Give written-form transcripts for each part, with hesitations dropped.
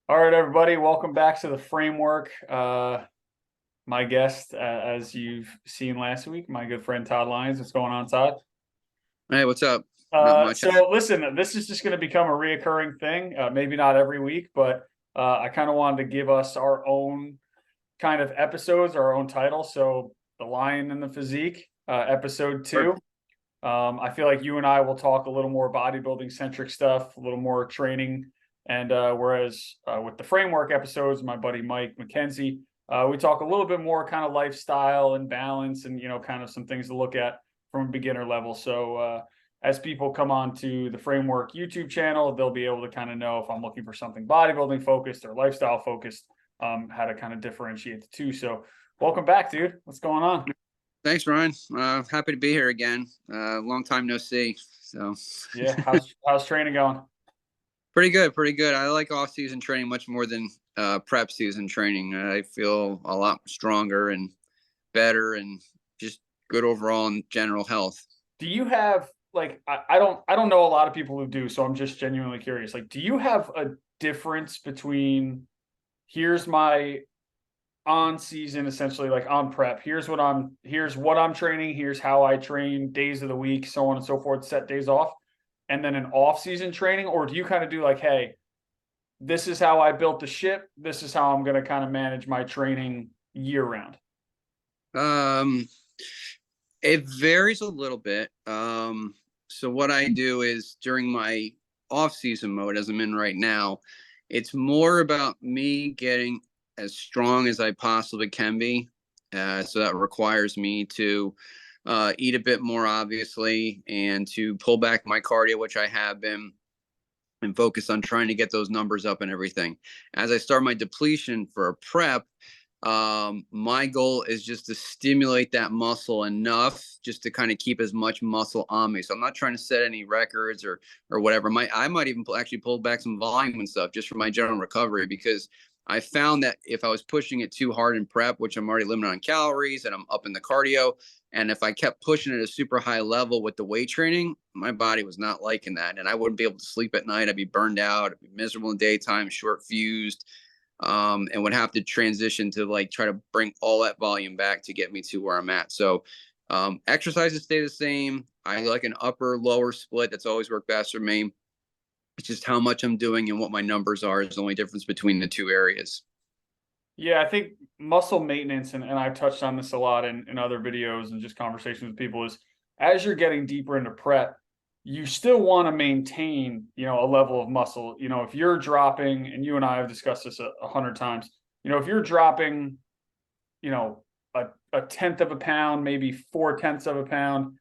All right, everybody, welcome back to the framework. My guest, as you've seen last week, my good friend Todd Lyons. What's going on, Todd? Hey, what's up? Not much. So listen, this is just going to become a reoccurring thing. Maybe not every week, but I kind of wanted to give us our own kind of episodes, our own title. So, the Lion and the Physique, episode two. Perfect. I feel like you and I will talk a little more bodybuilding centric stuff, a little more training. And whereas with the framework episodes, my buddy Mike McKenzie, we talk a little bit more kind of lifestyle and balance and, kind of some things to look at from a beginner level. So as people come on to the framework YouTube channel, they'll be able to kind of know if I'm looking for something bodybuilding focused or lifestyle focused, how to kind of differentiate the two. So welcome back, dude. What's going on? Thanks, Ryan. Happy to be here again. Long time no see. So Yeah, how's training going? pretty good, pretty good. I like off-season training much more than prep season training. I feel a lot stronger and better, and just good overall in general health. Do you have like I don't know a lot of people who do, so I'm just genuinely curious. Like, do you have a difference between here's my on season, essentially like on prep, here's what I'm training, here's how I train, days of the week, so on and so forth, set days off, and then an off season training? Or do you kind of do like, hey, this is how I built the ship, this is how I'm going to kind of manage my training year round? Um, it varies a little bit. So what I do is during my off-season mode, as I'm in right now, it's more about me getting as strong as I possibly can be. So that requires me to eat a bit more, obviously, and to pull back my cardio, which I have been, and focus on trying to get those numbers up and everything. As I start my depletion for a prep, my goal is just to stimulate that muscle enough just to kind of keep as much muscle on me. So I'm not trying to set any records or whatever. I might even actually pull back some volume and stuff just for my general recovery, because I found that if I was pushing it too hard in prep, which I'm already limited on calories and I'm up in the cardio, and if I kept pushing at a super high level with the weight training, my body was not liking that. And I wouldn't be able to sleep at night. I'd be burned out, I'd be miserable in the daytime, short fused, and would have to transition to like try to bring all that volume back to get me to where I'm at. So exercises stay the same. I like an upper lower split. That's always worked best for me. It's just how much I'm doing and what my numbers are is the only difference between the two areas. Yeah, I think muscle maintenance, and I've touched on this a lot in other videos and just conversations with people, is as you're getting deeper into prep, you still want to maintain, a level of muscle. If you're dropping, and you and I have discussed this a hundred times, if you're dropping, you know, a tenth of a pound, maybe four tenths of a pound,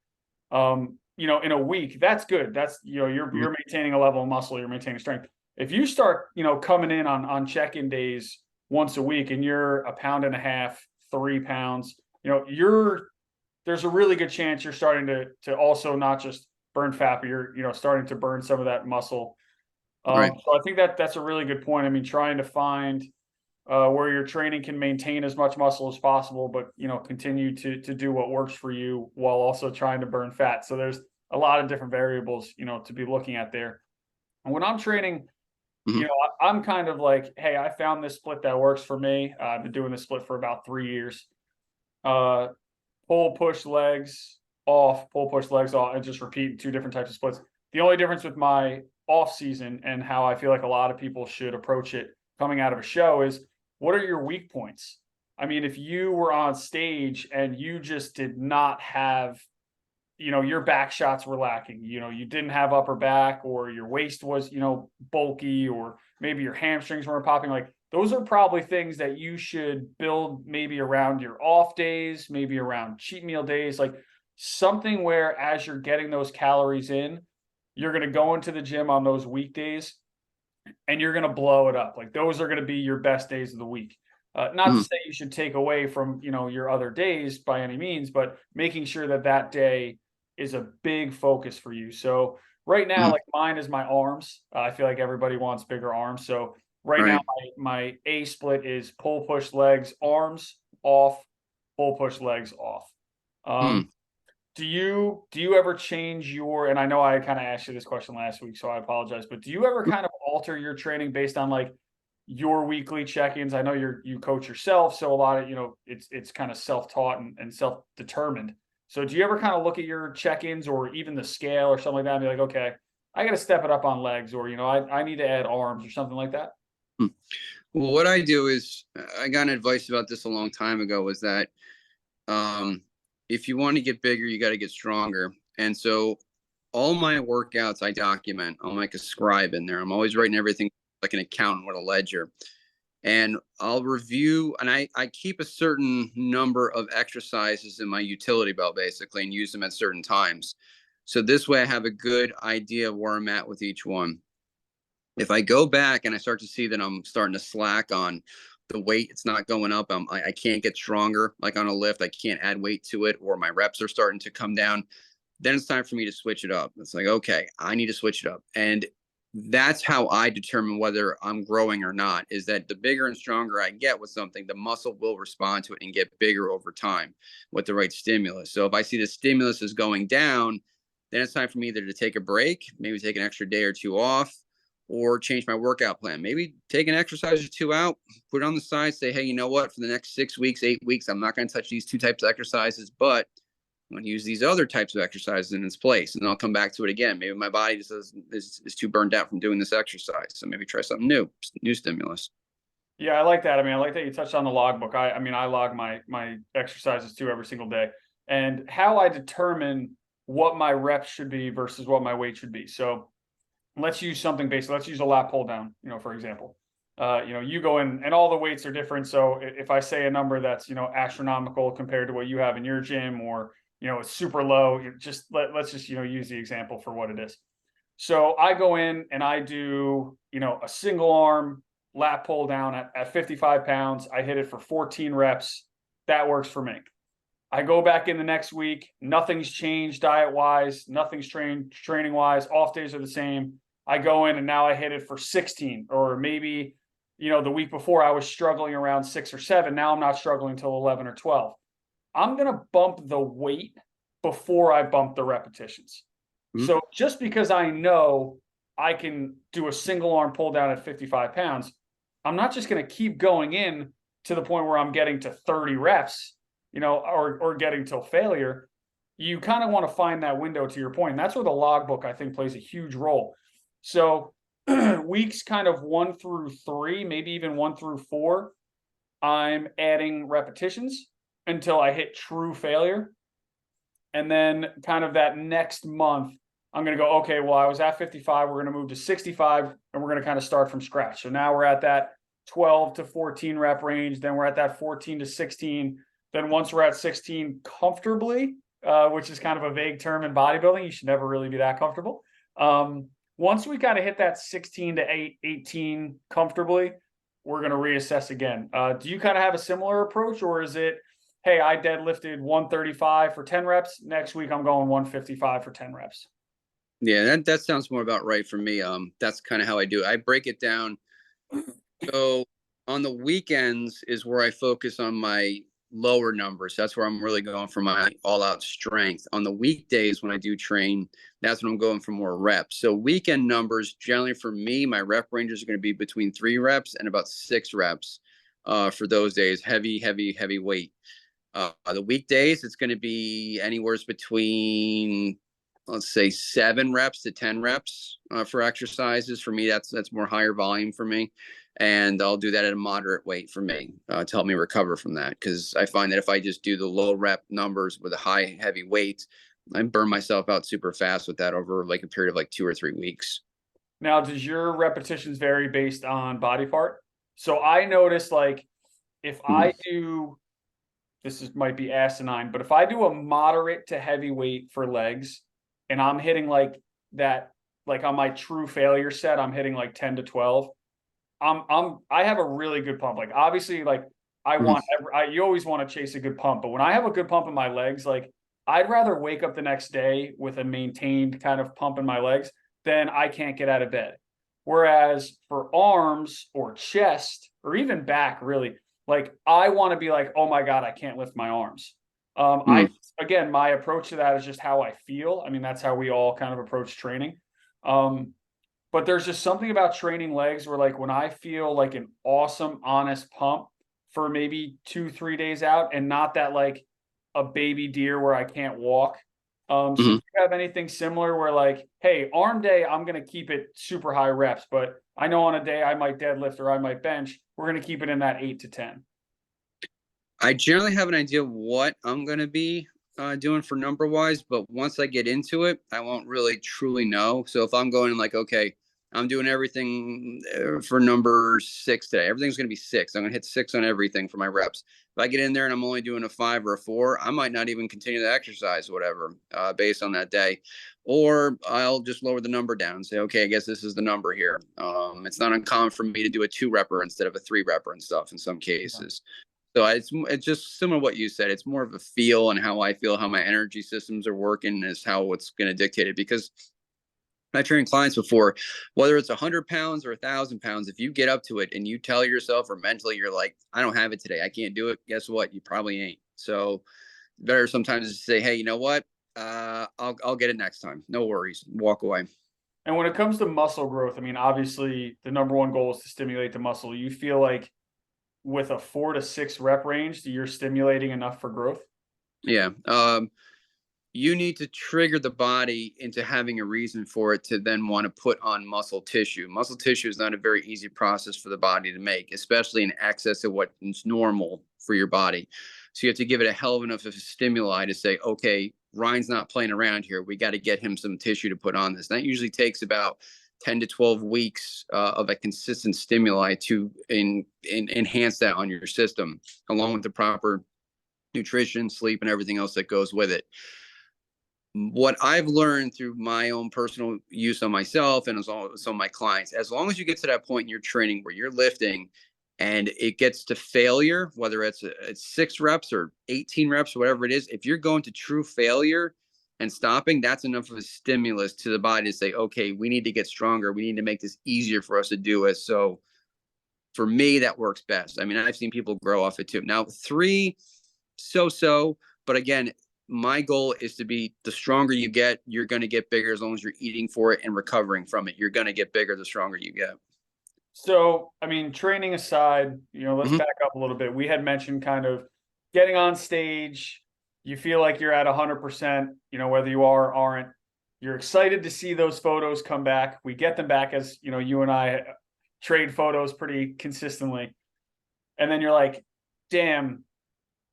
in a week, that's good. That's, you're maintaining a level of muscle, you're maintaining strength. If you start, coming in on check-in days once a week and you're a pound and a half, 3 pounds, there's a really good chance you're starting to also not just burn fat, but you're, starting to burn some of that muscle. Right. So I think that's a really good point. I mean, trying to find where your training can maintain as much muscle as possible, but continue to do what works for you while also trying to burn fat. So there's a lot of different variables, to be looking at there. And when I'm training, Mm-hmm. I'm kind of like, hey, I found this split that works for me. I've been doing this split for about 3 years. Uh, Pull, push, legs off, pull, push, legs off, and just repeat two different types of splits. The only difference with my off season and how I feel like a lot of people should approach it coming out of a show is, what are your weak points? I mean, if you were on stage and you just did not have, your back shots were lacking, you didn't have upper back, or your waist was, bulky, or maybe your hamstrings weren't popping, like those are probably things that you should build maybe around your off days, maybe around cheat meal days, like something where as you're getting those calories in, you're going to go into the gym on those weekdays and you're going to blow it up. Like those are going to be your best days of the week. Not to Mm-hmm. say you should take away from, your other days by any means, but making sure that that day is a big focus for you. So right now, Mm-hmm. like mine is my arms. I feel like everybody wants bigger arms. So right now, Right. my A split is pull, push, legs, arms off, pull, push, legs off. Um, Mm. do you ever change your, and I know I kind of asked you this question last week, so I apologize, but do you ever kind of alter your training based on like your weekly check-ins? I know you coach yourself, so a lot of, it's kind of self-taught and self-determined. So do you ever kind of look at your check-ins or even the scale or something like that and be like, okay, I got to step it up on legs, or, I need to add arms or something like that? Hmm. Well, what I do is I got advice about this a long time ago, was that um, if you want to get bigger, you got to get stronger. And so all my workouts I document. I'm like a scribe in there. I'm always writing everything like an accountant with a ledger. And I'll review, and I keep a certain number of exercises in my utility belt basically and use them at certain times. So this way I have a good idea of where I'm at with each one. If I go back and I start to see that I'm starting to slack on the weight, it's not going up. I can't get stronger, like on a lift, I can't add weight to it, or my reps are starting to come down, then it's time for me to switch it up. It's like, okay, I need to switch it up. And that's how I determine whether I'm growing or not, is that the bigger and stronger I get with something, the muscle will respond to it and get bigger over time with the right stimulus. So if I see the stimulus is going down, then it's time for me either to take a break, maybe take an extra day or two off, or change my workout plan. Maybe take an exercise or two out, put it on the side, say, hey, you know what? For the next 6 weeks, 8 weeks, I'm not going to touch these two types of exercises, but I'm going to use these other types of exercises in its place. And I'll come back to it again. Maybe my body just is too burned out from doing this exercise. So maybe try something new stimulus. Yeah, I like that. I mean, I like that you touched on the logbook. I mean, I log my exercises too every single day, and how I determine what my reps should be versus what my weight should be. So let's use something basic. Let's use a lat pull down, for example. You go in and all the weights are different. So if I say a number that's, astronomical compared to what you have in your gym, or, it's super low, let's just, use the example for what it is. So I go in and I do, a single arm lat pull down at 55 pounds. I hit it for 14 reps. That works for me. I go back in the next week. Nothing's changed diet wise. Nothing's training wise. Off days are the same. I go in and now I hit it for 16, or maybe, the week before I was struggling around 6 or 7. Now I'm not struggling until 11 or 12. I'm going to bump the weight before I bump the repetitions. Mm-hmm. So just because I know I can do a single arm pull down at 55 pounds, I'm not just going to keep going in to the point where I'm getting to 30 reps, or getting till failure. You kind of want to find that window, to your point. And that's where the logbook, I think, plays a huge role. So weeks kind of 1 through 3, maybe even 1 through 4, I'm adding repetitions until I hit true failure. And then kind of that next month, I'm going to go, okay, well, I was at 55. We're going to move to 65, and we're going to kind of start from scratch. So now we're at that 12 to 14 rep range. Then we're at that 14 to 16. Then once we're at 16 comfortably, which is kind of a vague term in bodybuilding, you should never really be that comfortable. Once we kind of hit that 16 to 18 comfortably, we're going to reassess again. Do you kind of have a similar approach, or is it, hey, I deadlifted 135 for 10 reps. Next week, I'm going 155 for 10 reps? Yeah, that sounds more about right for me. That's kind of how I do it. I break it down. So on the weekends is where I focus on my lower numbers. That's where I'm really going for my all-out strength. On the weekdays when I do train, that's when I'm going for more reps. So weekend numbers, generally for me, my rep ranges are going to be between 3 reps and about 6 reps for those days. Heavy weight. The weekdays, it's going to be anywhere between, let's say, 7 reps to 10 reps for exercises. For me, that's more higher volume for me. And I'll do that at a moderate weight for me to help me recover from that. Because I find that if I just do the low rep numbers with a high, heavy weight, I burn myself out super fast with that over like a period of like 2 or 3 weeks. Now, does your repetitions vary based on body part? So I notice, like, if I do, might be asinine, but if I do a moderate to heavy weight for legs and I'm hitting like that, like on my true failure set, I'm hitting like 10 to 12. I have a really good pump. Like, obviously, like you always want to chase a good pump, but when I have a good pump in my legs, like, I'd rather wake up the next day with a maintained kind of pump in my legs than I can't get out of bed. Whereas for arms or chest or even back, really, like, I want to be like, oh my God, I can't lift my arms. Again, my approach to that is just how I feel. I mean, that's how we all kind of approach training. But there's just something about training legs where like when I feel like an awesome, honest pump for maybe 2, 3 days out and not that like a baby deer where I can't walk. So do Mhm. you have anything similar where like, hey, arm day, I'm gonna keep it super high reps, but I know on a day I might deadlift or I might bench, we're gonna keep it in that 8 to 10. I generally have an idea of what I'm going to be doing for number wise, but once I get into it, I won't really truly know. So if I'm going like, okay, I'm doing everything for number 6 today, everything's going to be 6. I'm going to hit 6 on everything for my reps. If I get in there and I'm only doing a 5 or a 4, I might not even continue the exercise, whatever, based on that day. Or I'll just lower the number down and say, okay, I guess this is the number here. It's not uncommon for me to do a 2 repper instead of a 3 repper and stuff in some cases. So it's just similar to what you said. It's more of a feel and how I feel, how my energy systems are working is how it's going to dictate it. Because I trained clients before, whether it's 100 pounds or 1,000 pounds, if you get up to it and you tell yourself or mentally you're like, I don't have it today, I can't do it. Guess what? You probably ain't. So better sometimes to say, hey, you know what? I'll get it next time. No worries. Walk away. And when it comes to muscle growth, I mean, obviously the number one goal is to stimulate the muscle. You feel like with a 4 to 6 rep range, you're stimulating enough for growth? Yeah. You need to trigger the body into having a reason for it to then want to put on muscle tissue. Muscle tissue is not a very easy process for the body to make, especially in excess of what is normal for your body. So you have to give it a hell of enough of a stimuli to say, okay, Ryan's not playing around here. We got to get him some tissue to put on this. And that usually takes about 10 to 12 weeks of a consistent stimuli to enhance that on your system, along with the proper nutrition, sleep, and everything else that goes with it. What I've learned through my own personal use on myself and as on my clients, as long as you get to that point in your training where you're lifting and it gets to failure, whether it's 6 reps or 18 reps or whatever it is, if you're going to true failure and stopping, that's enough of a stimulus to the body to say, okay, we need to get stronger. We need to make this easier for us to do it. So for me, that works best. I mean, I've seen people grow off it too. Now, 3, so, but again, my goal is to be the stronger you get, you're going to get bigger as long as you're eating for it and recovering from it. You're going to get bigger the stronger you get. So, I mean, training aside, let's Mm-hmm. back up a little bit. We had mentioned kind of getting on stage. You feel like you're at 100%, whether you are or aren't. You're excited to see those photos come back. We get them back as, you and I trade photos pretty consistently. And then you're like, damn,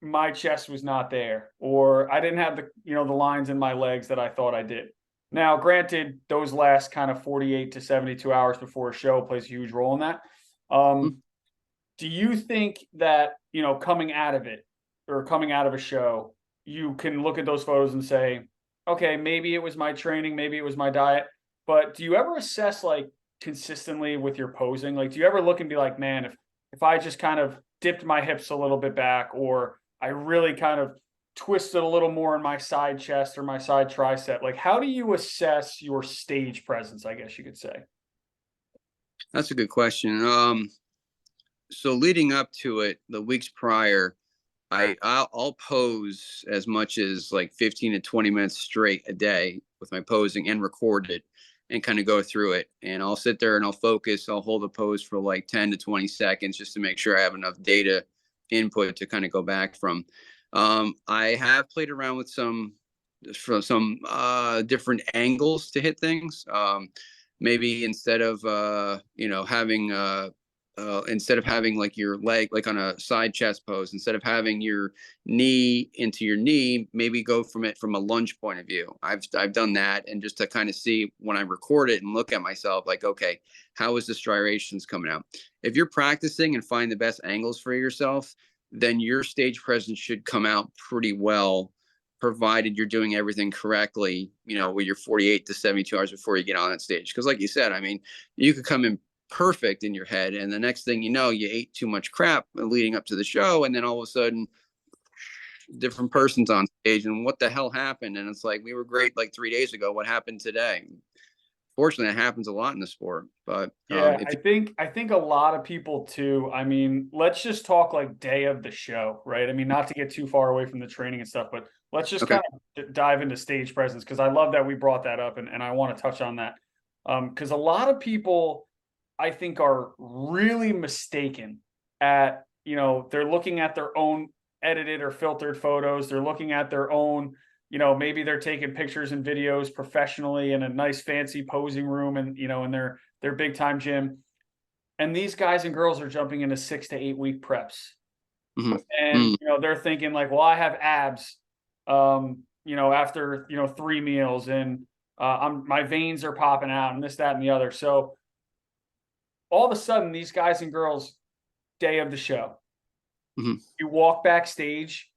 my chest was not there, or I didn't have the lines in my legs that I thought I did. Now, granted, those last kind of 48 to 72 hours before a show plays a huge role in that. Um, do you think that, coming out of it or coming out of a show, you can look at those photos and say, okay, maybe it was my training, maybe it was my diet, but do you ever assess like consistently with your posing? Like, do you ever look and be like, man, if I just kind of dipped my hips a little bit back, or I really kind of twisted a little more in my side chest or my side tricep, like how do you assess your stage presence, I guess you could say? That's a good question. So leading up to it, the weeks prior, I'll pose as much as like 15 to 20 minutes straight a day with my posing and record it and kind of go through it. And I'll sit there and I'll focus. I'll hold the pose for like 10 to 20 seconds just to make sure I have enough data input to kind of go back from. I have played around with some from some different angles to hit things. Maybe instead of having like your leg like on a side chest pose, instead of having your knee into your knee, maybe go from a lunge point of view. I've done that, and just to kind of see when I record it and look at myself, like, okay, how is the striations coming out? If you're practicing and find the best angles for yourself, then your stage presence should come out pretty well, provided you're doing everything correctly, with your 48 to 72 hours before you get on that stage. Because like you said, I mean, you could come in perfect in your head, and the next thing you know, you ate too much crap leading up to the show, and then all of a sudden different person's on stage, and what the hell happened? And it's like, we were great like 3 days ago, what happened today? Fortunately, it happens a lot in the sport. But Yeah, if I think a lot of people too. I mean, let's just talk like day of the show, right? I mean, not to get too far away from the training and stuff, but let's just okay. kind of dive into stage presence because I love that we brought that up and I want to touch on that. Because a lot of people, I think, are really mistaken at, they're looking at their own edited or filtered photos. They're looking at their own, maybe they're taking pictures and videos professionally in a nice fancy posing room and, in their big time gym. And these guys and girls are jumping into 6 to 8 week preps. Mhm. And, Mm. they're thinking like, well, I have abs, after, 3 meals, and my veins are popping out and this, that, and the other. So all of a sudden, these guys and girls, day of the show, Mhm. you walk backstage,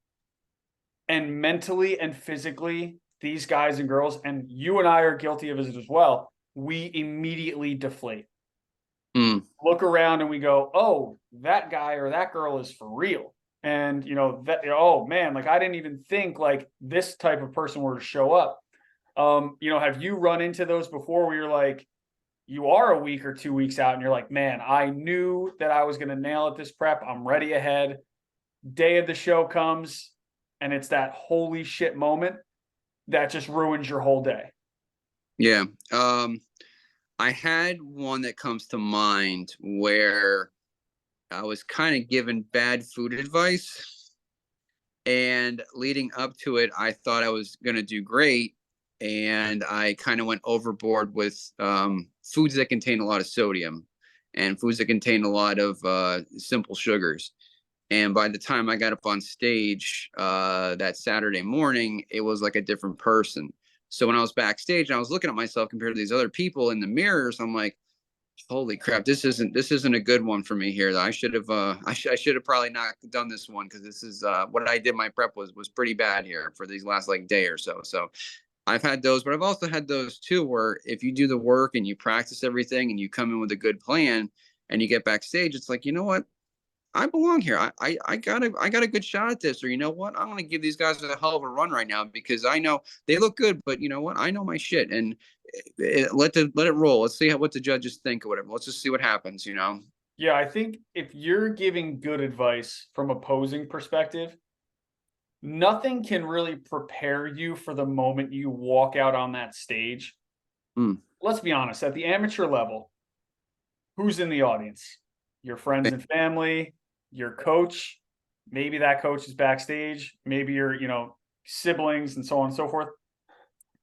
and mentally and physically, these guys and girls, and you and I are guilty of it as well, we immediately deflate. Mm. Look around and we go, oh, that guy or that girl is for real. And oh man, like I didn't even think like this type of person were to show up. Have you run into those before where you're like, you are a week or 2 weeks out and you're like, man, I knew that I was going to nail it this prep. I'm ready ahead. Day of the show comes and it's that holy shit moment that just ruins your whole day. Yeah. I had one that comes to mind where I was kind of given bad food advice. And leading up to it, I thought I was going to do great. And I kind of went overboard with foods that contain a lot of sodium and foods that contain a lot of simple sugars. And by the time I got up on stage that Saturday morning, it was like a different person. So when I was backstage and I was looking at myself compared to these other people in the mirrors, I'm like, holy crap, this isn't a good one for me here. I should have I should have probably not done this one because this is what I did. My prep was pretty bad here for these last like day or so. So I've had those, but I've also had those too where if you do the work and you practice everything and you come in with a good plan and you get backstage, it's like, you know what? I belong here. I got a good shot at this. Or you know what? I'm gonna give these guys a hell of a run right now because I know they look good, but you know what? I know my shit, and let it roll. Let's see what the judges think or whatever. Let's just see what happens. Yeah, I think if you're giving good advice from a posing perspective, nothing can really prepare you for the moment you walk out on that stage. Mm. Let's be honest, at the amateur level, who's in the audience? Your friends and family, your coach, maybe that coach is backstage, maybe your, siblings and so on and so forth,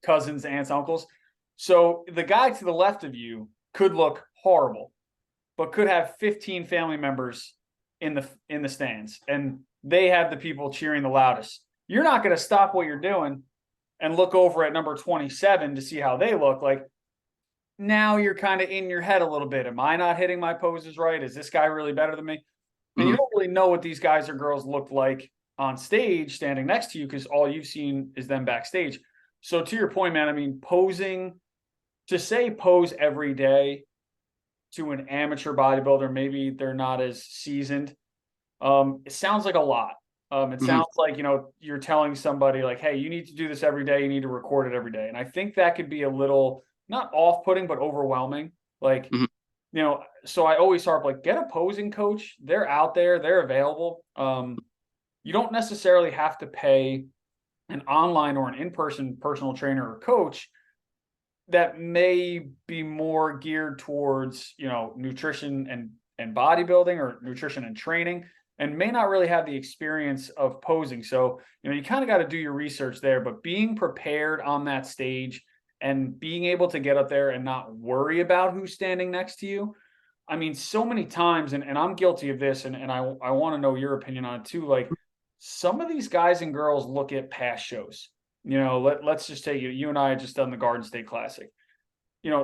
cousins, aunts, uncles. So the guy to the left of you could look horrible, but could have 15 family members in the stands, and they have the people cheering the loudest. You're not going to stop what you're doing and look over at number 27 to see how they look. Like, now you're kind of in your head a little bit. Am I not hitting my poses right? Is this guy really better than me? And you Mm. don't really know what these guys or girls look like on stage standing next to you because all you've seen is them backstage. So to your point, man, I mean, posing, to say pose every day to an amateur bodybuilder, maybe they're not as seasoned. It sounds like a lot. It Mm-hmm. sounds like, you're telling somebody like, hey, you need to do this every day. You need to record it every day. And I think that could be a little not off-putting, but overwhelming. Like, Mm-hmm. so I always harp like, get a posing coach. They're out there, they're available. You don't necessarily have to pay an online or an in-person personal trainer or coach that may be more geared towards, nutrition and bodybuilding or nutrition and training, and may not really have the experience of posing. So, you kind of got to do your research there, but being prepared on that stage and being able to get up there and not worry about who's standing next to you. I mean, so many times, and I'm guilty of this, and I want to know your opinion on it too. Like, some of these guys and girls look at past shows. Let's just take you and I had just done the Garden State Classic.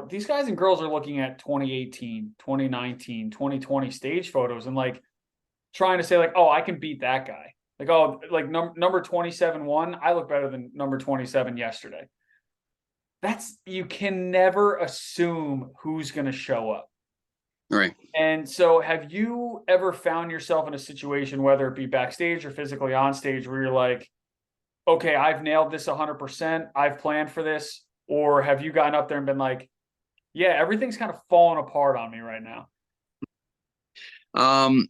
These guys and girls are looking at 2018, 2019, 2020 stage photos and like trying to say like, oh, I can beat that guy. Like, oh, like number 27 won. I look better than number 27 yesterday. You can never assume who's going to show up. Right. And so have you ever found yourself in a situation, whether it be backstage or physically on stage, where you're like, okay, I've nailed this 100%. I've planned for this. Or have you gotten up there and been like, yeah, everything's kind of falling apart on me right now?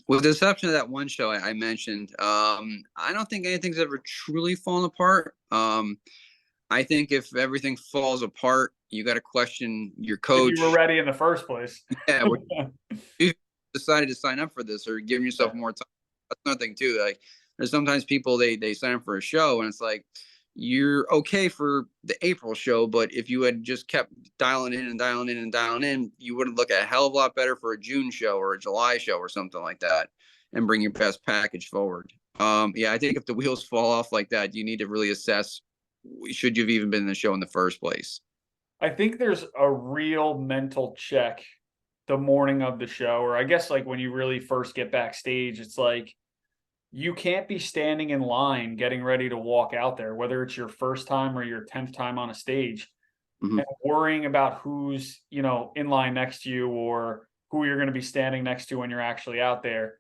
With the exception of that one show I mentioned, I don't think anything's ever truly fallen apart. I think if everything falls apart, you got to question your If you were coach. ready in the first place. Yeah, you decided to sign up for this or giving yourself more time. That's another thing too. Like there's sometimes people they sign up for a show and it's like you're okay for the April show, but if you had just kept dialing in and dialing in and dialing in, you would look a hell of a lot better for a June show or a July show or something like that, and bring your best package forward. Yeah, I think if the wheels fall off like that, you need to really assess should you've even been in the show in the first place. I think there's a real mental check the morning of the show, or I guess like when you really first get backstage, it's like you can't be standing in line getting ready to walk out there, whether it's your first time or your 10th time on a stage, Hmm. and worrying about who's, in line next to you or who you're going to be standing next to when you're actually out there.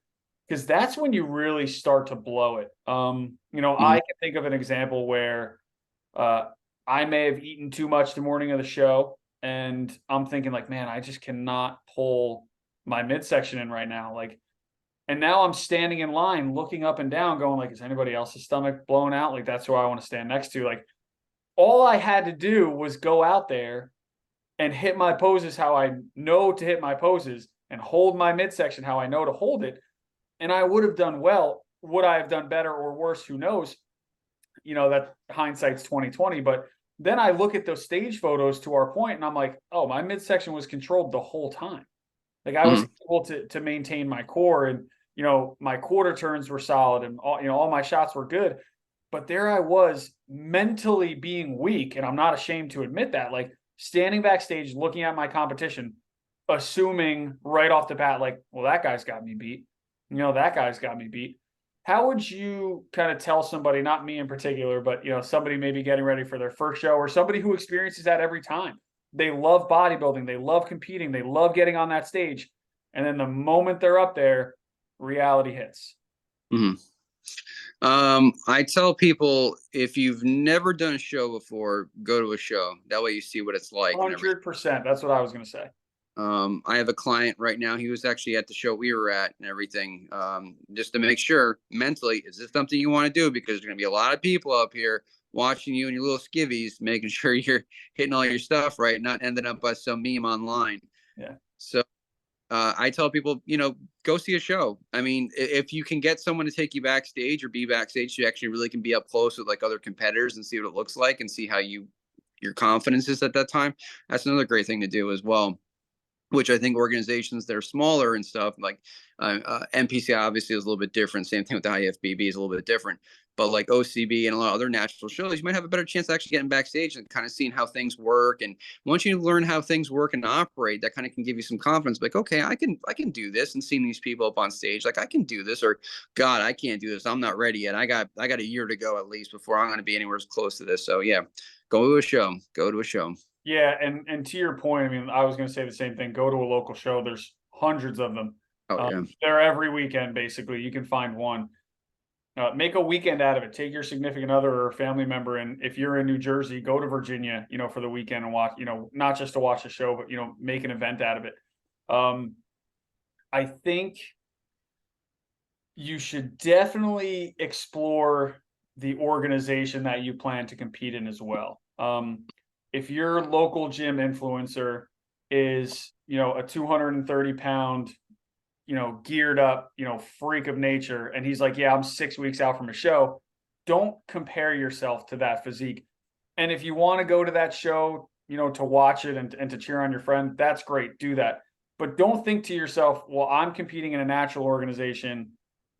Because that's when you really start to blow it. Hmm. I can think of an example where uh, I may have eaten too much the morning of the show, and I'm thinking like, man, I just cannot pull my midsection in right now. Like, and now I'm standing in line, looking up and down, going like, is anybody else's stomach blown out? Like, that's who I want to stand next to. Like, all I had to do was go out there and hit my poses how I know to hit my poses and hold my midsection how I know to hold it. And I would have done well. Would I have done better or worse? Who knows? That hindsight's 2020. But then I look at those stage photos to our point, and I'm like, oh, my midsection was controlled the whole time. Like I was Hmm. able to maintain my core, and my quarter turns were solid, and all my shots were good. But there I was mentally being weak, and I'm not ashamed to admit that. Like standing backstage, looking at my competition, assuming right off the bat, like, well, that guy's got me beat. That guy's got me beat. How would you kind of tell somebody, not me in particular, but somebody maybe getting ready for their first show or somebody who experiences that every time? They love bodybuilding, they love competing, they love getting on that stage. And then the moment they're up there, reality hits. Hmm. I tell people if you've never done a show before, go to a show. That way you see what it's like and everything. 100%. That's what I was going to say. I have a client right now. He was actually at the show we were at and everything, just to make sure mentally, is this something you want to do? Because there's going to be a lot of people up here watching you and your little skivvies, making sure you're hitting all your stuff right, not ending up by some meme online. Yeah. So I tell people, go see a show. I mean, if you can get someone to take you backstage or be backstage, you actually really can be up close with like other competitors and see what it looks like and see how your confidence is at that time. That's another great thing to do as well, which I think organizations that are smaller and stuff like NPCI obviously is a little bit different. Same thing with the IFBB is a little bit different. But like OCB and a lot of other national shows, you might have a better chance of actually getting backstage and kind of seeing how things work. And once you learn how things work and operate, that kind of can give you some confidence. Like, okay, I can do this. And seeing these people up on stage, like I can do this. Or God, I can't do this. I'm not ready yet. I got a year to go at least before I'm going to be anywhere close to this. So yeah, go to a show. Go to a show. Yeah, and to your point, I mean, I was going to say the same thing. Go to a local show. There's hundreds of them. Oh yeah. They're every weekend, basically. You can find one. Make a weekend out of it. Take your significant other or family member, and if you're in New Jersey, go to Virginia, for the weekend and watch. Not just to watch a show, but make an event out of it. I think you should definitely explore the organization that you plan to compete in as well. If your local gym influencer is, a 230-pound, geared up, freak of nature, and he's like, yeah, I'm 6 weeks out from a show, don't compare yourself to that physique. And if you want to go to that show, to watch it and to cheer on your friend, that's great. Do that. But don't think to yourself, well, I'm competing in a natural organization.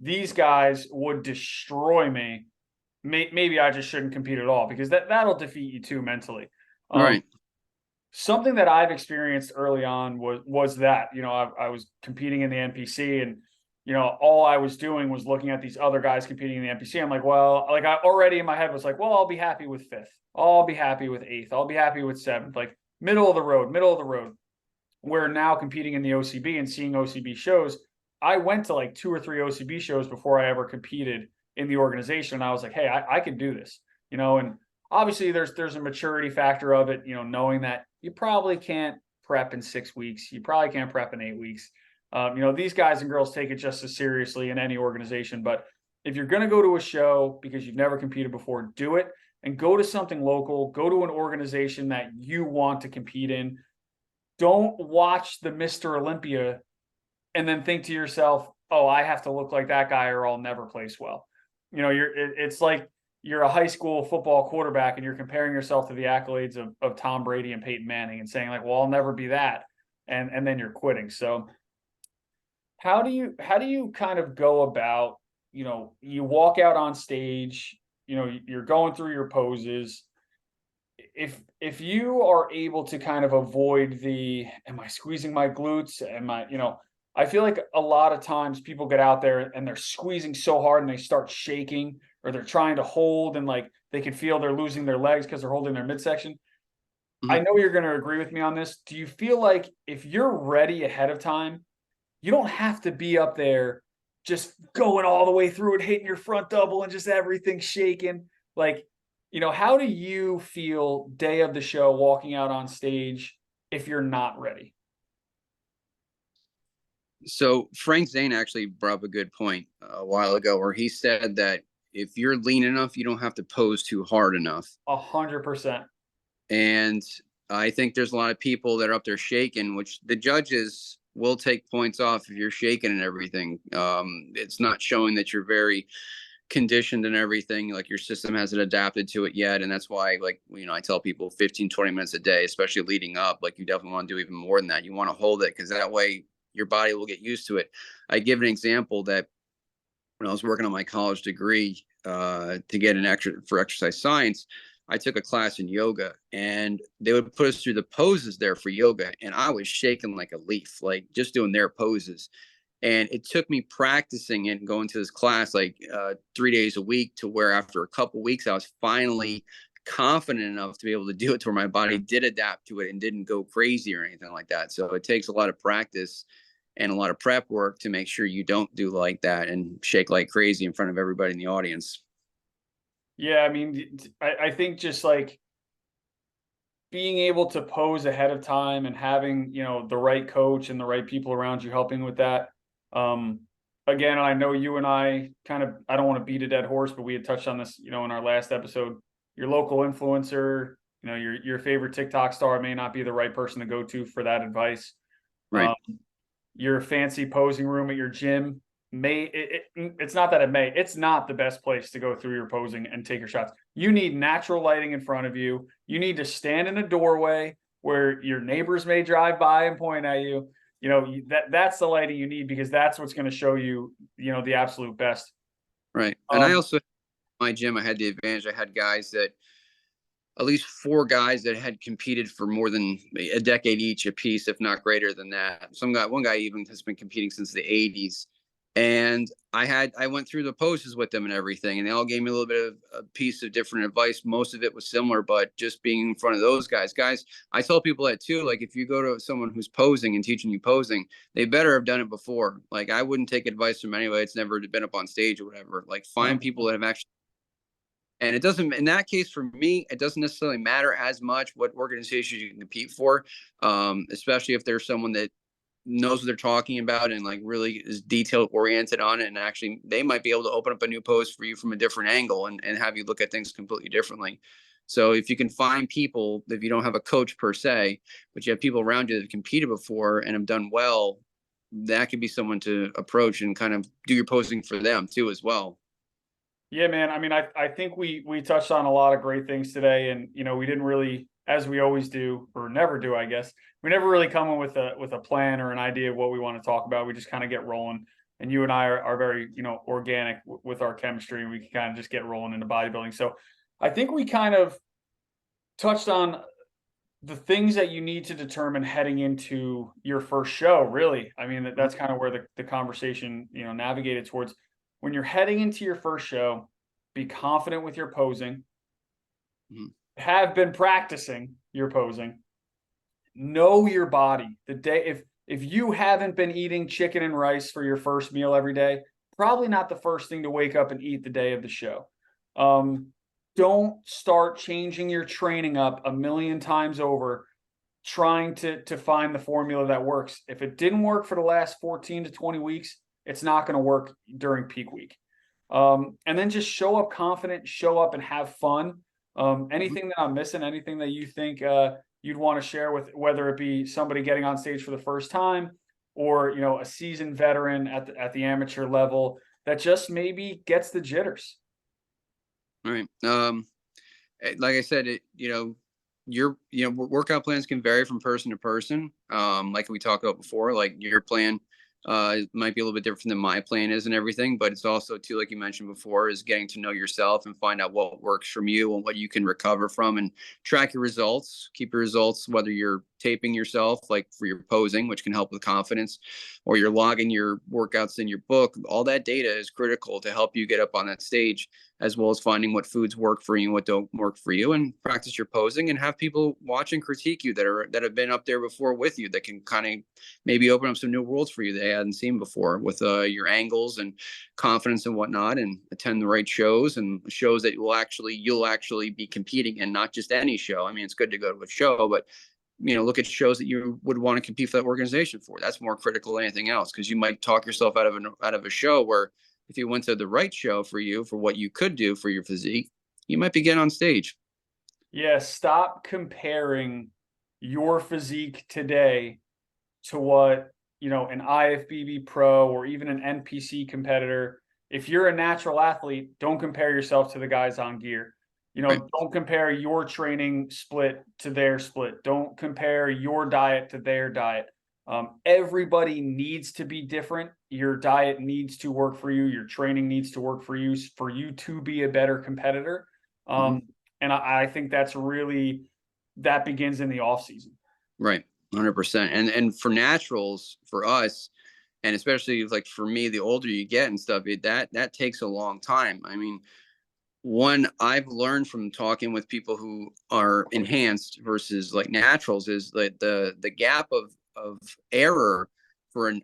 These guys would destroy me. Maybe I just shouldn't compete at all, because that'll defeat you too mentally. Um, Right. Something that I've experienced early on was that, I was competing in the NPC, and all I was doing was looking at these other guys competing in the NPC. I'm like, well, like I already in my head was like, well, I'll be happy with fifth. I'll be happy with eighth. I'll be happy with seventh. Like middle of the road, middle of the road. Where now competing in the OCB and seeing OCB shows, I went to like 2 or 3 OCB shows before I ever competed in the organization. And I was like, hey, I can do this, and obviously there's a maturity factor of it, knowing that you probably can't prep in 6 weeks. You probably can't prep in 8 weeks. These guys and girls take it just as seriously in any organization. But if you're going to go to a show because you've never competed before, do it. and go to something local, go to an organization that you want to compete in. Don't watch the Mr. Olympia and then think to yourself, oh, I have to look like that guy or I'll never place well. You know, it's like you're a high school football quarterback and you're comparing yourself to the accolades of Tom Brady and Peyton Manning and saying like, well, I'll never be that. And then you're quitting. So how do you kind of go about, you know, you walk out on stage, you know, you're going through your poses. If you are able to kind of avoid the, am I squeezing my glutes? Am I, you know, I feel like a lot of times people get out there and they're squeezing so hard and they start shaking or they're trying to hold and like they can feel they're losing their legs because they're holding their midsection. I Mhm. know you're going to agree with me on this. Do you feel like if you're ready ahead of time, you don't have to be up there just going all the way through it, hitting your front double and just everything shaking. Like, you know, how do you feel day of the show walking out on stage if you're not ready? So Frank Zane actually brought up a good point a while ago where he said that if you're lean enough, you don't have to pose too hard enough. 100%. And I think there's a lot of people that are up there shaking, which the judges will take points off if you're shaking and everything. It's not showing that you're very conditioned and everything, like your system hasn't adapted to it yet. And that's why, like, I tell people 15, 20 minutes a day, especially leading up, like you definitely want to do even more than that. You want to hold it because that way your body will get used to it. I give an example that when I was working on my college degree to get an extra for exercise science, I took a class in yoga and they would put us through the poses there for yoga. And I was shaking like a leaf, like just doing their poses. And it took me practicing it and going to this class like 3 days a week to where after a couple weeks, I was finally confident enough to be able to do it to where my body did adapt to it and didn't go crazy or anything like that. So it takes a lot of practice and a lot of prep work to make sure you don't do like that and shake like crazy in front of everybody in the audience. Yeah, I mean, I think just like being able to pose ahead of time and having, you know, the right coach and the right people around you helping with that. Um, Again, I know you and I kind of, I don't want to beat a dead horse, but we had touched on this, you know, in our last episode. Your local influencer, you know, your favorite TikTok star may not be the right person to go to for that advice. Right. Um, your fancy posing room at your gym it's not that it may, it's not the best place to go through your posing and take your shots. You need natural lighting in front of you. You need to stand in a doorway where your neighbors may drive by and point at you. You know, that's the lighting you need because that's what's going to show you, you know, the absolute best. Right. And I Um, also, my gym, I had the advantage. I had guys that, at least four guys that had competed for more than a decade each a piece, if not greater than that. One guy even has been competing since the 80s. And I went through the poses with them and everything, and they all gave me a little bit of a piece of different advice. Most of it was similar, but just being in front of those guys, I tell people that too. Like if you go to someone who's posing and teaching you posing, they better have done it before. Like I wouldn't take advice from anybody that's never been up on stage or whatever. Like find people that have actually, and it doesn't, in that case, for me, it doesn't necessarily matter as much what organizations you can compete for, especially if there's someone that knows what they're talking about and like really is detail oriented on it. And actually, they might be able to open up a new post for you from a different angle and have you look at things completely differently. So if you can find people, if you don't have a coach per se, but you have people around you that have competed before and have done well, that could be someone to approach and kind of do your posting for them too as well. Yeah, man. I mean, I think we touched on a lot of great things today, and you know, we didn't really, as we always do, or never do, I guess. We never really come in with a plan or an idea of what we want to talk about. We just kind of get rolling. And you and I are very, you know, organic with our chemistry, and we can kind of just get rolling into bodybuilding. So I think we kind of touched on the things that you need to determine heading into your first show, really. I mean, that's kind of where the conversation, you know, navigated towards. When you're heading into your first show, be confident with your posing, Mhm. have been practicing your posing, know your body. The day if you haven't been eating chicken and rice for your first meal every day, probably not the first thing to wake up and eat the day of the show. Um, don't start changing your training up a million times over trying to find the formula that works. If it didn't work for the last 14 to 20 weeks, it's not going to work during peak week. And then just show up confident, show up and have fun. Anything that I'm missing, anything that you think you'd want to share with, whether it be somebody getting on stage for the first time, or a seasoned veteran at the amateur level that just maybe gets the jitters? All right. Like I said, workout plans can vary from person to person. Like we talked about before, like your plan might be a little bit different than my plan is and everything, but it's also too, like you mentioned before, is getting to know yourself and find out what works from you and what you can recover from, and track your results, keep your results, whether you're taping yourself, like for your posing, which can help with confidence, or you're logging your workouts in your book. All that data is critical to help you get up on that stage, as well as finding what foods work for you and what don't work for you, and practice your posing and have people watch and critique you that have been up there before with you, that can kind of maybe open up some new worlds for you they hadn't seen before, with your angles and confidence and whatnot, and attend the right shows, and shows that you'll actually be competing in, not just any show. I mean, it's good to go to a show, but look at shows that you would want to compete for that organization for. That's more critical than anything else, because you might talk yourself out of a show where, if you went to the right show for you, for what you could do for your physique, you might be getting on stage. Yeah, stop comparing your physique today to what, an IFBB pro or even an NPC competitor. If you're a natural athlete, don't compare yourself to the guys on gear. Right. Don't compare your training split to their split. Don't compare your diet to their diet. Everybody needs to be different. Your diet needs to work for you. Your training needs to work for you to be a better competitor. Mm-hmm. And I think that begins in the off season. Right. 100%. And for naturals, for us, and especially like for me, the older you get and stuff, that takes a long time. I mean, one I've learned from talking with people who are enhanced versus like naturals is that the gap of error for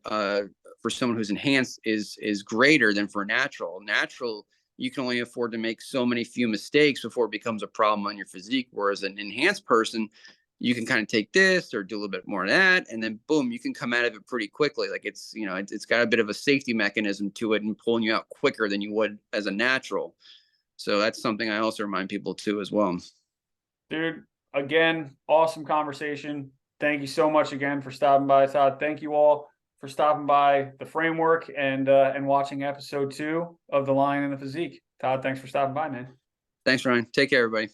for someone who's enhanced is greater than for a natural. Natural, you can only afford to make so many few mistakes before it becomes a problem on your physique. Whereas an enhanced person, you can kind of take this or do a little bit more of that, and then boom, you can come out of it pretty quickly. Like it's got a bit of a safety mechanism to it and pulling you out quicker than you would as a natural. So that's something I also remind people too as well. Dude, again, awesome conversation. Thank you so much again for stopping by, Todd. Thank you all for stopping by the framework and watching episode 2 of The Lion and the Physique. Todd, thanks for stopping by, man. Thanks, Ryan. Take care, everybody.